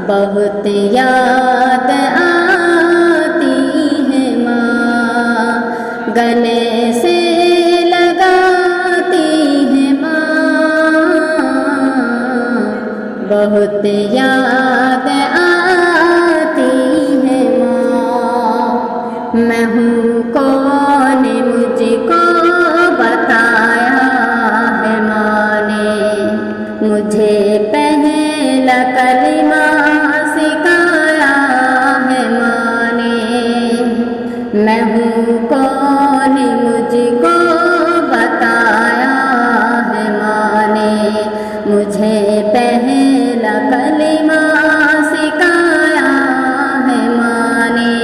बहुत याद आती है माँ, गले से लगाती है माँ, बहुत याद आती है माँ। मैं हूँ कौन मुझको बताया है माँ ने, मुझे पहला कलिमा सिखाया है माँ ने। मैं हूँ कौन मुझको बताया है माँ ने, मुझे पहला कलिमा सिखाया है माँ ने।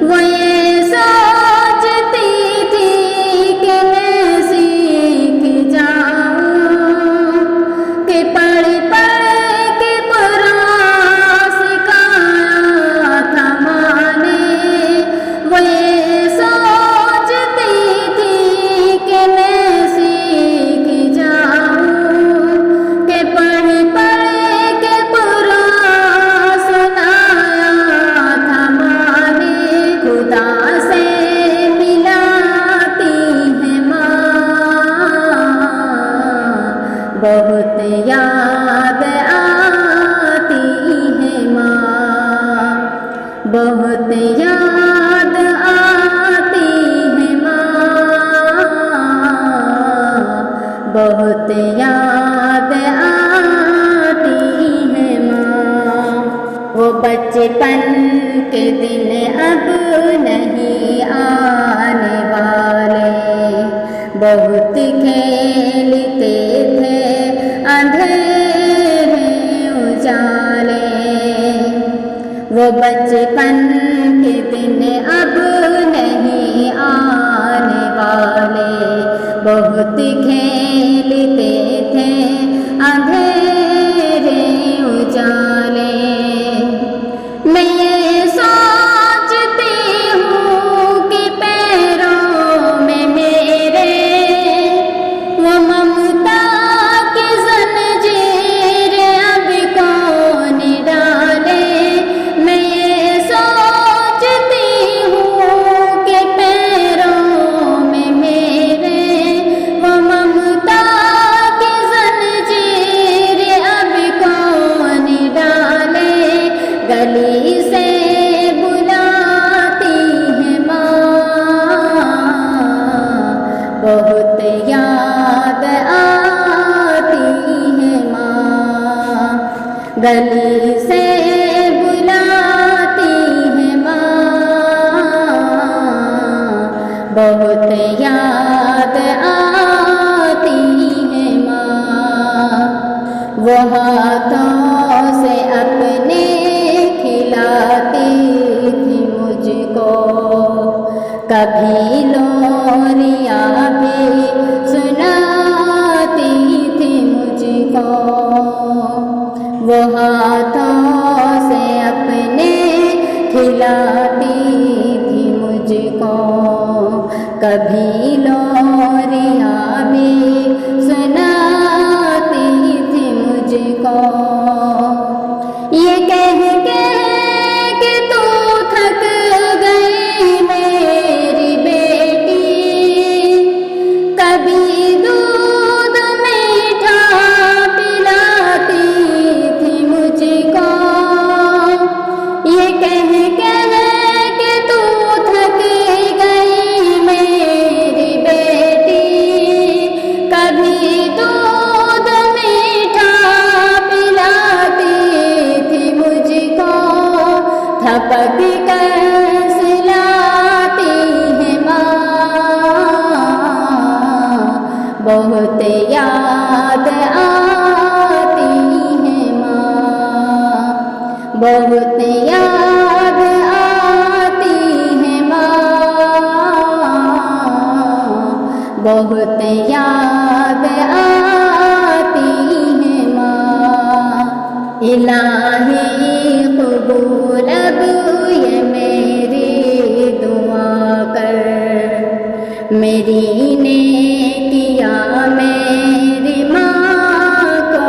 वो ये सोचती थी कि मैं सीख जाऊँ, कि पढ़ पढ़ के कुरान सिखाया था माँ ने। वो ये सोचती थी कि मैं सीख जाऊँ, कि पढ़ पढ़ के कुरान सुनाया था माँ ने। खुदा से मिलाती है माँ, बहुत याद आती है माँ, बहुत याद आती है माँ, बहुत याद आती है माँ। वो बचपन के दिन अब नहीं आने वाले, बहुत खेलते थे अंधेरे उजाले। वो बचपन के दिन अब नहीं आने वाले, बहुत खेलते थे अंधेरे उजाले। मैं ये सोचती हूँ कि पैरों में मेरे वो ममता की ज़ंजीर अब कौन डाले। मैं ये सोचती हूँ कि पैरों में मेरे वो ममता की ज़ंजीर अब कौन डाले। गली से बुलाती है माँ, बहुत याद आती है माँ, गली से बुलाती है माँ, बहुत याद आती है माँ। वो हाथों से अपने खिलाती थी मुझको, कभी लोरियाँ भी सुनाती थी मुझको। वो हाथों से अपने खिलाती थी मुझको, कभी लोरियाँ भी सुनाती थी मुझको। ये कह के कि तू थक गई मेरी बेटी, कभी दूध मीठा पिलाती थी मुझको। ये कह के कि तू थक गई मेरी बेटी, कभी दूध मीठा पिलाती थी मुझको। थपक कर सुलाती है माँ, बहुत याद आती है माँ, बहुत याद आती है माँ, बहुत याद आती है माँ। इलाही कबूल अब ये मेरी दुआ कर, मेरी नेकिया मेरी माँ को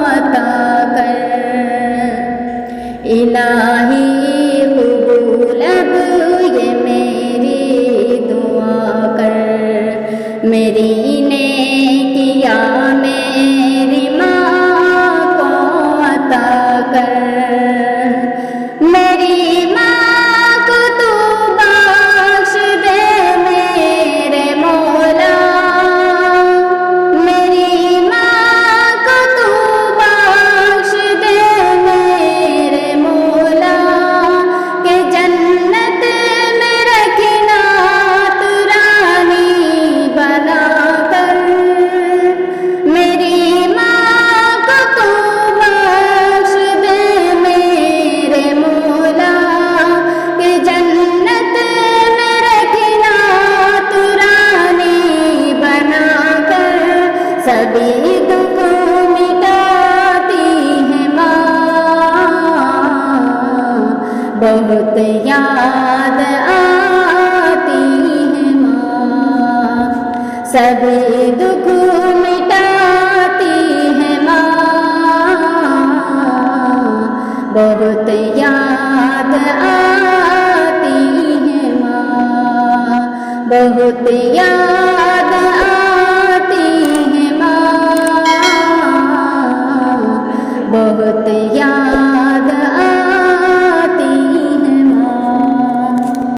अता कर। इलाही कबूल अब ये मेरी दुआ कर, मेरी नेकिया मेरी माँ को अता कर। मेरी माँ को तू बख्श दे मेरे मौला, मेरी माँ को तू बख्श दे मेरे मौला, के जन्नत में रखना तू रानी बना कर। मेरी माँ को तू बख्श दे मेरे मौला, के जन्नत में रखना तू रानी बना कर। सभी दुख मिटाती है माँ, बहुत याद आती है माँ। सभी दुख मिटाती है माँ, बहुत याद आती है माँ, बहुत याद